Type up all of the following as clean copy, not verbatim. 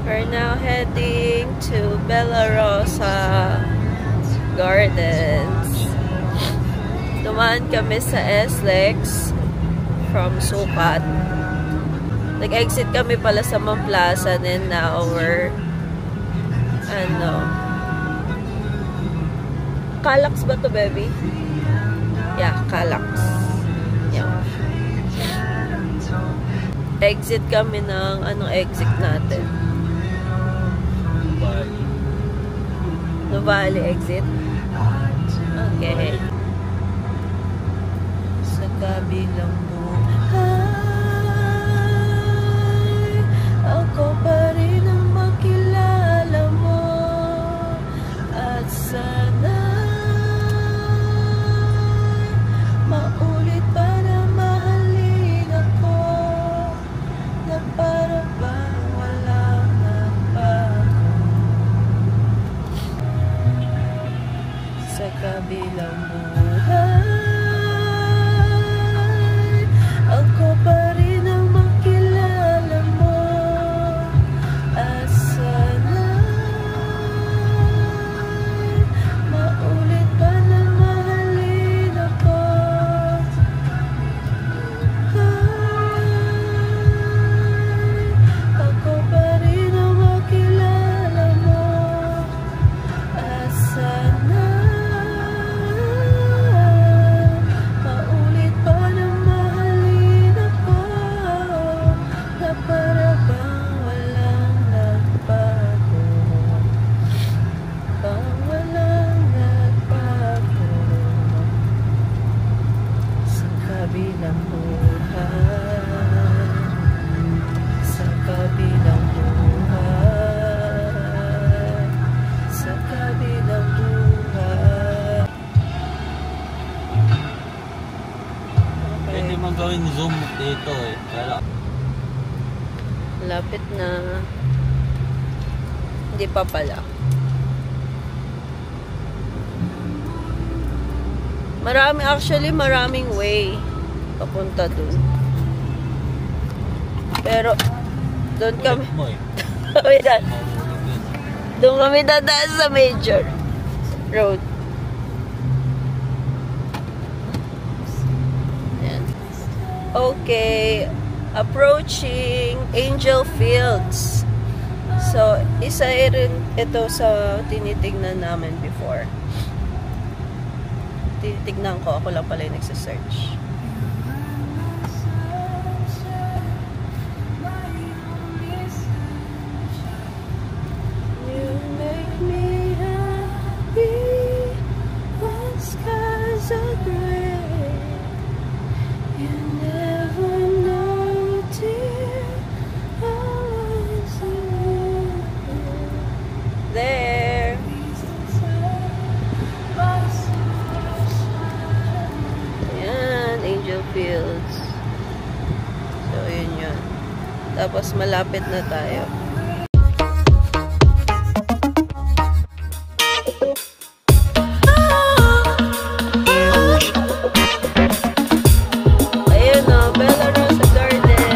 We're now heading to Bella Rosa Gardens. Dumaan kami sa SLEX from Sukat. Nag-exit kami pala sa Mount Plaza, and now we're Calax ba to, baby? Yeah, Calax. Yeah. Exit kami ng anong exit natin? Nuvali exit. Okay. Sa kabilang buhay, ako pa rin ang makilala mo. At sana maulit pa na mahalin ako, na para bang walang nagbago. Sa kabilang buhay, ako pa rin ang makilala mo. At sana maulit pa na mahalin ako. Ako pa rin ang makilala mo. At sana maulit pa na mahalin ako, na para bang walang nagbago, bang walang nagbago. Sa kabilang buhay, sa kabilang buhay, sa kabilang buhay. Pwede man gawin zoom dito eh. Kaya Lapit na. Hindi pa pala. Maraming way papunta dun. Pero doon kami mo eh. doon kami dadaan sa major road. Ayan. Okay, approaching Angel Fields. So, isa rin ito sa tinitignan namin before. Tinitignan ko, ako lang pala yung nagsasearch. You make me happy when skies are gray. You never know, dear, how I see there. Ayan, Angel Fields. So, yun yun. Tapos, malapit na tayo. Ayun o, Bella Rosa Garden.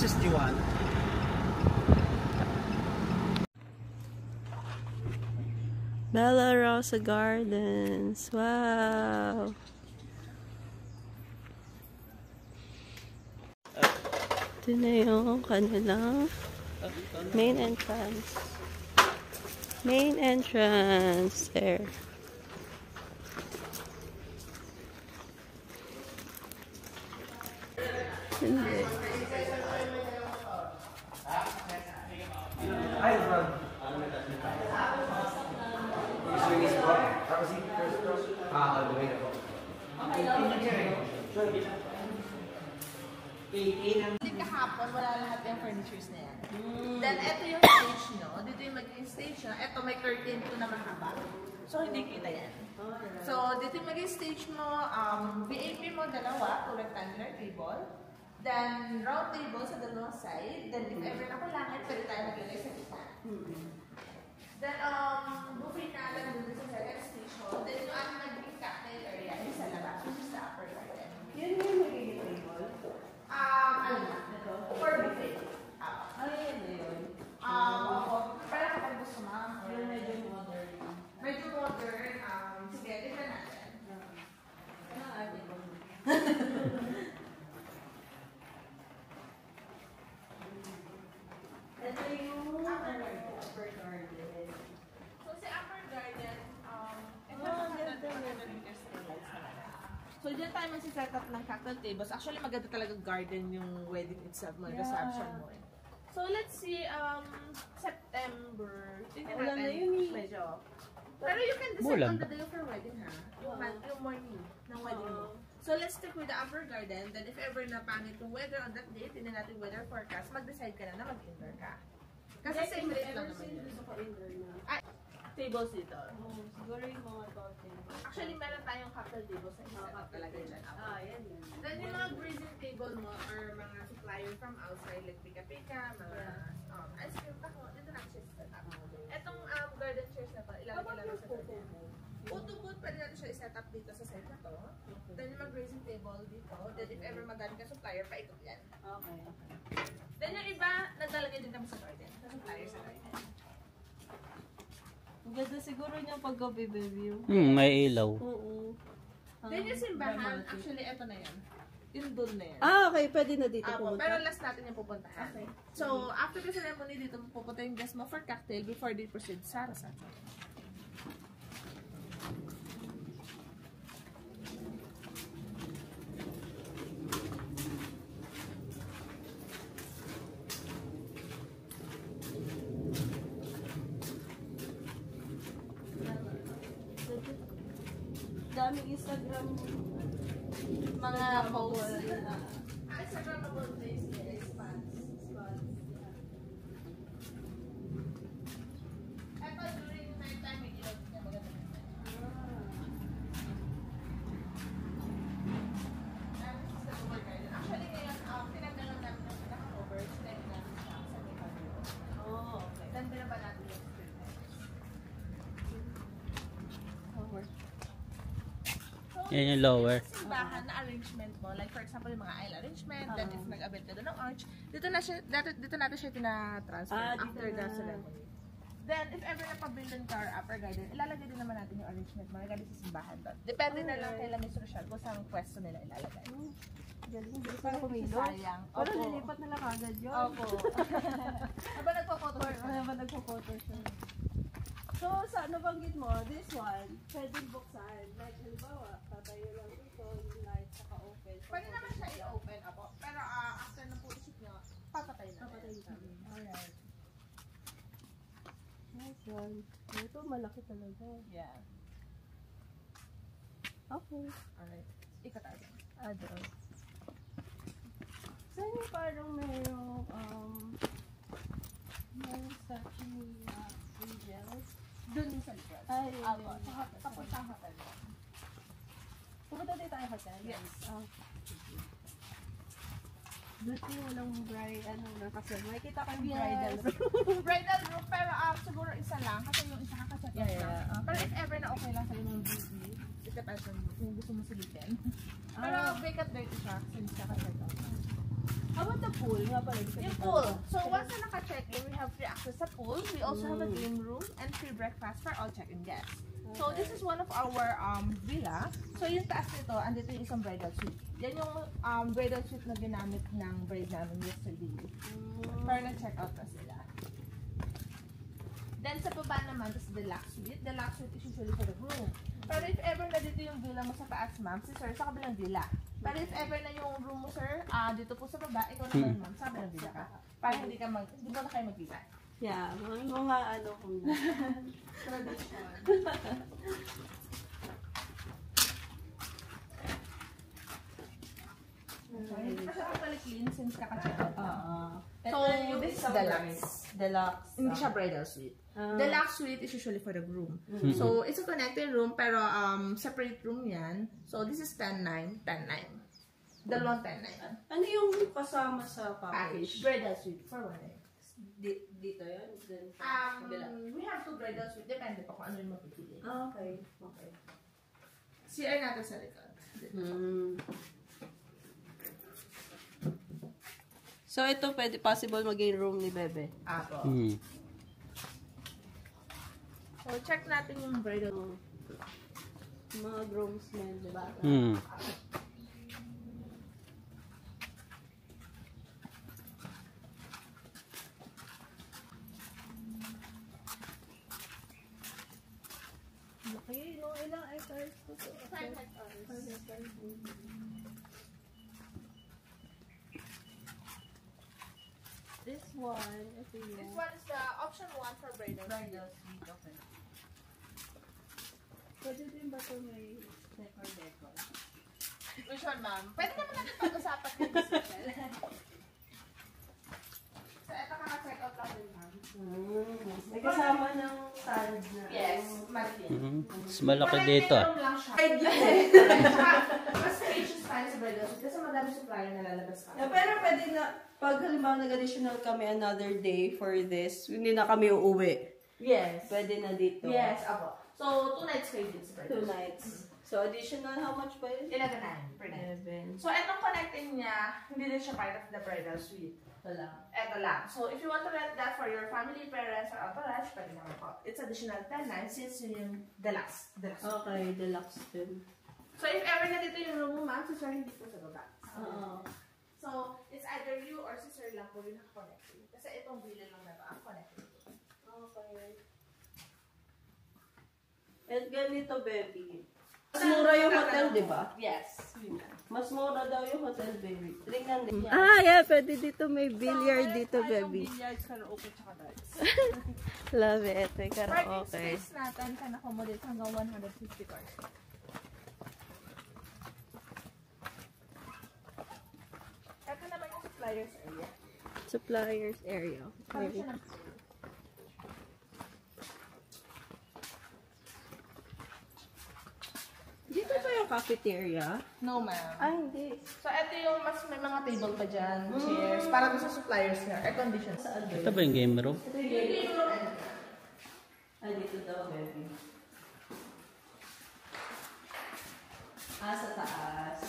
juices do you want? Bella Rosa Gardens. Wow! Ito na yung kanilang main entrance. Main entrance. There. Hindi. Kahapon, wala lahat yung furnitures na yan. Then, ito yung stage nyo. Dito yung magiging stage nyo. Ito, may curtain to na mahaba. So, hindi kita yan. So, dito yung magiging stage mo. VIP mo, dalawa. To rectangular table. Then, round table sa dalawang side. Then, if ever na kulangin, pwede tayo maglagay sa gitna. Then, buffet na lang dito sa second station. Then, yung ating magiging cocktail area is sa labas, which is the upper garden. Yan yung magiging table? Ano na? For buffet. Ano yan na yun? Para kapag gusto mo. Yung medyo modern. Medyo modern. Sige, tignan natin. Ano ate ko? Ito yung upper garden. So, sa upper garden, ito maganda rin kasi lights talaga. So, dyan tayo mag-set up ng cocktail tables. Actually, maganda talaga garden yung wedding itself, mga reception mo. So, let's see, September. Tingnan Wala na natin. yun eh. Medyo. Pero you can decide on the day of your wedding, ha? Yung morning ng wedding mo. So, let's stick with the upper garden. Then, if ever na pangit yung weather on that day, tingnan natin weather forecast, mag-decide ka na mag-indoor ka. Kasi same rate lang naman yun. Gusto ko indoor na. Ay, tables dito. Siguro yung mga totem. Actually, meron tayong cocktail tables na isa talaga dyan. Yan yun. Then, yung mga grazing table mo or mga supplier from outside, like pika-pika, mga ice cream, ako, dito na siya set up. Etong garden chairs na to, ilalagay lang sa garden. Photo-booth, pwede natin siya i-set up dito sa side na to. Then, yung mga grazing table dito. Then, if ever madami ka supplier, paikot yan. Okay. Then, yung iba, naglalagay din kami sa garden. Sa supplier sa garden. Ang ganda siguro niya pag-gabi, baby. May ilaw. Oo. Then, yung simbahan, actually, eto na yan. Yung doon na yan. Okay. Pwede na dito Apo, pumunta. pero last natin yung pupuntahan. Okay. So, after the ceremony dito, pupunta yung guest mo for cocktail before they proceed sa reception. Daming Instagram Mga posts. Instagrammable place is spots. Ito, during night time, may ilaw niya maganda. Actually, ngayon, pinagdalang namin ng pinaka-cover, sinag namin siya sa may pavilion. okay. Then, binaba natin yung screen. Yan yung lower. Simbahan na arrangement mo, like for example, yung mga aisle arrangement, then if nag-abit ka doon ng arch, dito natin siya tina-transfer after the ceremony. Then, if ever na pavilion ka or upper garden, ilalagay din naman natin yung arrangement mo regarding sa simbahan doon. Depende na lang kay Miss Rochelle kung saan pwesto nila ilalagay. Galing. Para kumilo. Sayang. Pero lilipat na lang agad yun. Opo. Aba nagpo-photo siya. Aba nagpo-photo siya. So, sa nabanggit mo, this one, pwedeng buksan. Like, halimbawa, tatayo lang dito, yung light, saka open. Pwede naman siya i-open ako. Pero after na po isip nyo, papatay na. Papatay na. Alright. Nice one. Ito, malaki talaga. Yeah. Okay. Alright. Ikataas. Doon. Saan yung parang mayroong, mayroong statue ni Angel? Doon yung sa likod. Ay, Apo. Papunta ang hotel. pumunta din tayo hotel? Yes. Buti walang bride, kasi makikita ko yung Yes. bridal room. Bridal room, pero siguro isa lang. Kasi yung isa kakasat lang. Yeah. Pero if ever na okay lang sa'yo ng beauty, it depends on you kung gusto mo silipin. Pero vacant date siya since kakasat lang. How about the pool? Nga pala. Yung pool. So once na naka-check-in, we have free access sa pool. We also have a game room and free breakfast for all check-in guests. So this is one of our villa. So yung taas nito, andito yung isang bridal suite. Yan yung bridal suite na ginamit ng bride namin yesterday. Para na-check out na sila. Then sa baba naman, this is the deluxe suite. The deluxe suite is usually for the groom. Pero if ever na dito yung villa mo sa taas, ma'am, si sir sa kabilang villa. Pero if ever na yung room mo, sir, dito po sa baba, ikaw naman, ma'am, sa kabilang villa ka. Para hindi mo na kayo magkita. Yeah, mga ano kung tradition. Kasi actually clean since kaka-check out. So, this is deluxe. Deluxe. Hindi siya bridal suite. Deluxe suite is usually for the groom. So, it's a connected room, pero separate room yan. So, this is 10-9, 10-9. Dalawang 10-9. Ano yung kasama sa package? Bridal suite for one night. Dito yun? We have 2 bridal suite. Depende pa kung ano yung mapipili. Okay. CR natin sa likod. So, ito possible maging room ni Bebe. Apo. So, check natin yung bridal. Mga groomsmen, di ba? Okay, no, ilang acres ko to. 5 hectares. This one, ito yun. This one is the option 1 for bridal suite. Okay. Pwede din ba ito may decor? Which one, ma'am? Pwede naman natin pag-usapan din sa hotel. So, ito kaka-check out lang din, ma'am. May kasama ng salad na. Yes, malaki. Mas malaki dito. Mas spacious tayo sa bridal suite kasi madami supplier na lalabas ka. Yeah, pero pwede na, pag halimbawa nag-additional kami another day for this, hindi na kami uuwi. Yes. Pwede na dito. Yes, apo. So, 2 nights kayo dito sa bridal 2 suite. nights. So, additional, how much pa yun? 11,900 per night. 11. So, itong connecting niya, hindi din siya part of the bridal suite. Ito lang. Ito lang. So, if you want to rent that for your family, parents, or entourage, pwede naman po. It's additional 10,900 since yun yung deluxe. Okay, deluxe din. So, if ever na dito yung room mo, ma'am, si sir hindi po sa baba. Oo. So, it's either you or si sir lang po yung nakakonect. Kasi itong villa lang na ba ang connected. Okay. At ganito, baby. Mas mura yung hotel, di ba? Yes. Mas mura daw yung hotel, baby. Tingnan din. Yeah, pwede dito. May billiard dito, baby. Billiards, karaoke, tsaka darts. Love it. May Parking karaoke. space natin can accommodate hanggang 150 cars. Ito naman yung suppliers area. Suppliers area. Kami Maybe. siya ng Dito ba yung cafeteria? No, ma'am. Ah, hindi. So, ito yung mas may mga table pa dyan, chairs, para sa suppliers niya, air condition. Saan ba Ito yun? ba yung game room? Ito yung game room. Ah, dito daw, baby. Ah, sa taas.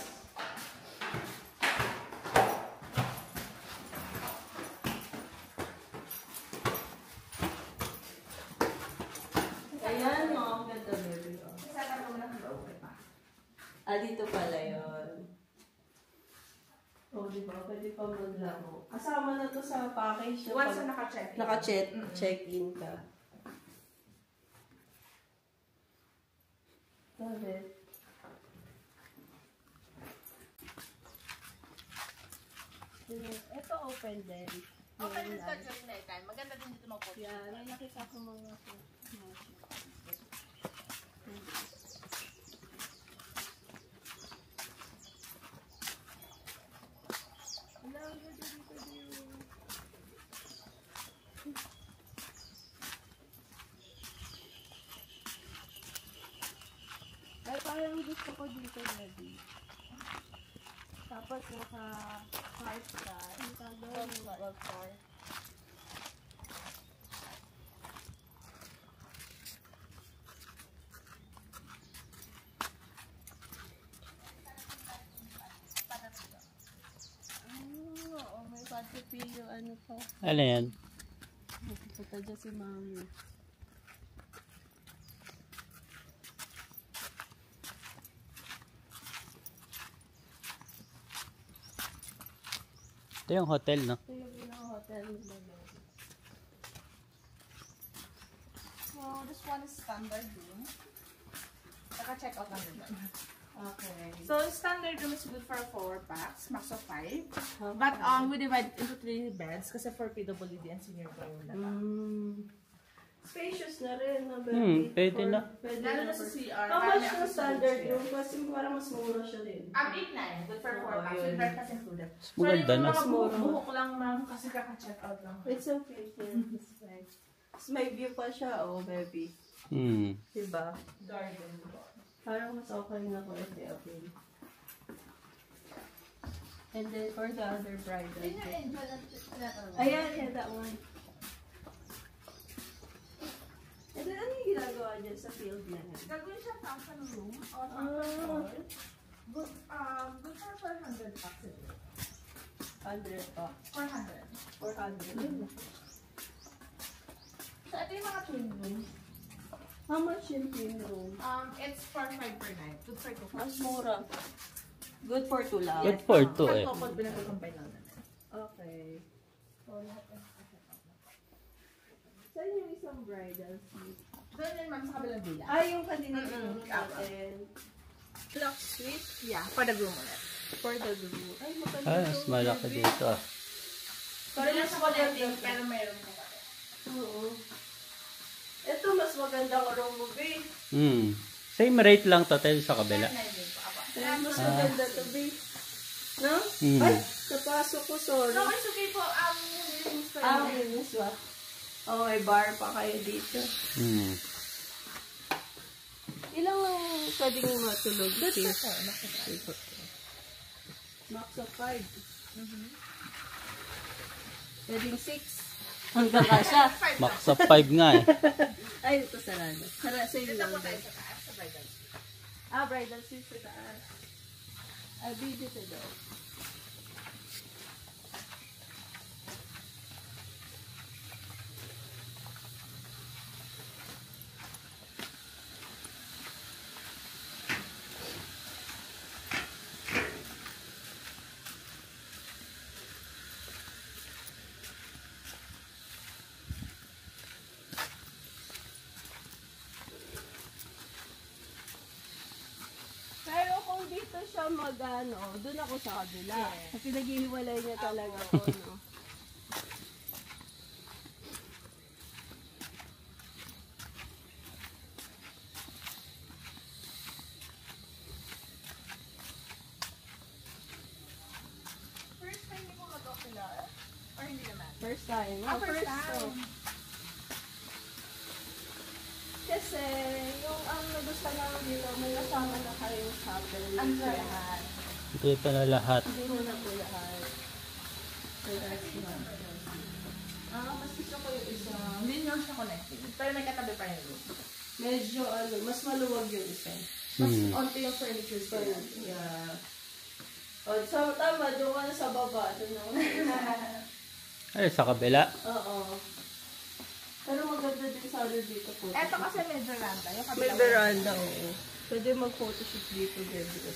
Ayan, no, ang ganda, baby. Oh. Isa ka naman ng karaoke pa. Ah, dito pala yun. Oh, di ba? Pwede pa maglaro. Kasama na to sa package. Once na naka-check. Check-in ka. Love it. Ito open din. Open this ka during night time. Maganda din dito mag-coach. Yan, may nakita ko mga ay, parang gusto ko dito, baby. Tapos naka 5-star. Naka 12-star. Oo. Ano yan? Punta dyan si Mami. Ito yung hotel, no? Ito yung pinaka-hotel nila. So, this one is standard room. Naka-check out lang din. Okay. So, standard room is good for 4 packs, max of 5. But we divide into 3 beds kasi for PWD and senior po yung dala. Spacious na rin, no, baby? Pwede na. Pwede Lalo na na sa for- CR. How much na standard room? Kasi parang mas mura siya din. 8-9, good for 4 packs, with breakfast included. Mas maganda na. So, buhok lang ma'am kasi kaka-check out lang. It's okay. It's fine. Tapos may view pa siya, oh, baby. Diba? Garden. Parang mas okay na ko if okay. And then for the other bridal. Ayan, yeah, that one. And then ano yung ginagawa dyan sa field na yan? Gagawin siya function room or function hall. Good for 400 bucks a day. 100 pa. 400. 400. So, ito yung mga twin rooms. How much yung twin room? It's 4-5 per night. Good for 2 Mas mura. Good for 2 lang. Good for 2 eh. Couple, pinag-combine lang natin. Okay. So, lahat ng Saan yung isang bridal suite? doon yun ma'am sa kabilang villa. Yung kanina yung natin. Clock suite? Yeah, for the groom ulit. For the groom. Ay, maganda Mas malaki dito ah. Parang lang sa connecting, pero mayroon ka pa rin. Oo. Ito, mas magandang room mo, babe. Same rate lang to, tayo sa kabila. Mas maganda to, babe. No? Ay, napasok ko, sorry. No, it's okay po. Miss ba? Oh, may bar pa kayo dito. Ilang ang pwedeng matulog? That's Please? okay. Max of 5. Pwedeng 6. Hanggang kasha. Max of 5 nga eh. Ay, ito sarado. Sa'yo lang. Tayo sa taas, sa bridal suite. Bridal suite sa taas. Ay, dito daw. Pero kung dito siya magano, doon ako sa kabila. Kasi naghihiwalay niya talaga ako, no? First time niyo po mag-ocular? Or hindi naman? First time. First time. Kasi, yung ang nagustuhan namin dito, may kasama na kayong shovel. Ang lahat. Dito na lahat. Hindi mo na po lahat. So, that's one. Mas gusto ko yung isa. Hindi nyo siya connected. Pero may katabi pa yung room. Medyo, mas maluwag yung isa. Mas onti yung furniture So, space. yeah. O, so, tama, doon ka na sa baba. Doon ako. Ay, sa kabila. Oo. Pero maganda din sa ano dito po. Eto kasi may veranda. Yung May kabilang veranda, oo. Pwede mag-photoshoot dito, baby.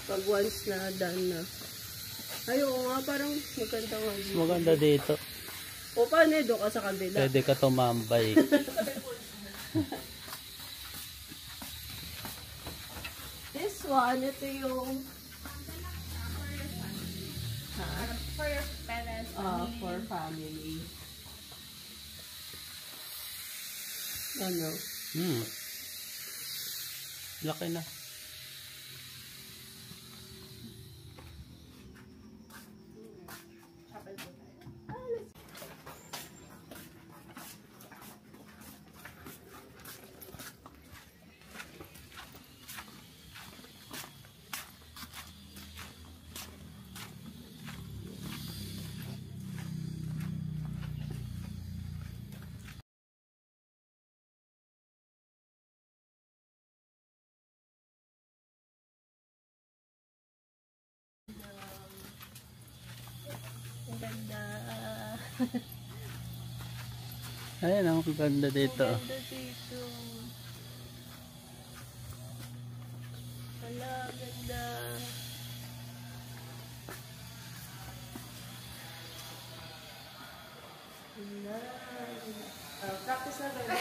Pag once na done na. Ay, oo nga, parang maganda nga dito. Maganda dito. O, paano doon ka sa kabila? Pwede ka tumambay. This one, ito yung... for your parents. for family. Ano? Laki na. Chapel po tayo. Ang ganda. Ayan, ang ganda dito. Ganda dito. Hala, ganda. Hala. Practice na ganda.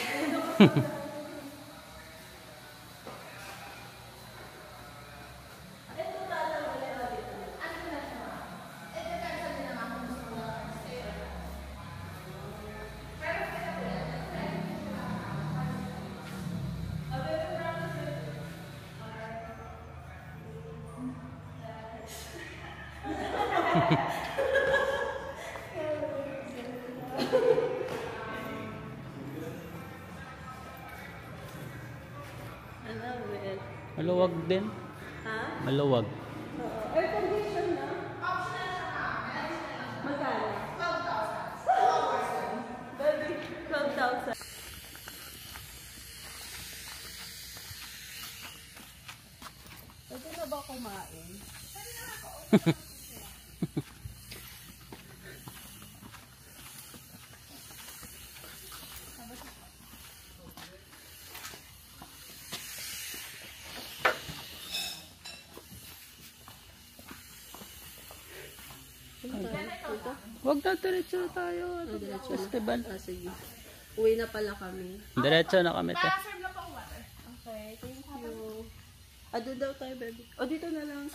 I love it. Maluwag din. Ha? Maluwag. Air condition na? Optional siya. Magkano? 12,000. Baby, 12,000. Pwede na ba kumain? Wag na, diretso na tayo. Diretso Festival. na. Sige. Uwi na pala kami. Diretso na kami, te. Okay, thank you. Doon daw tayo, baby. O, dito na lang.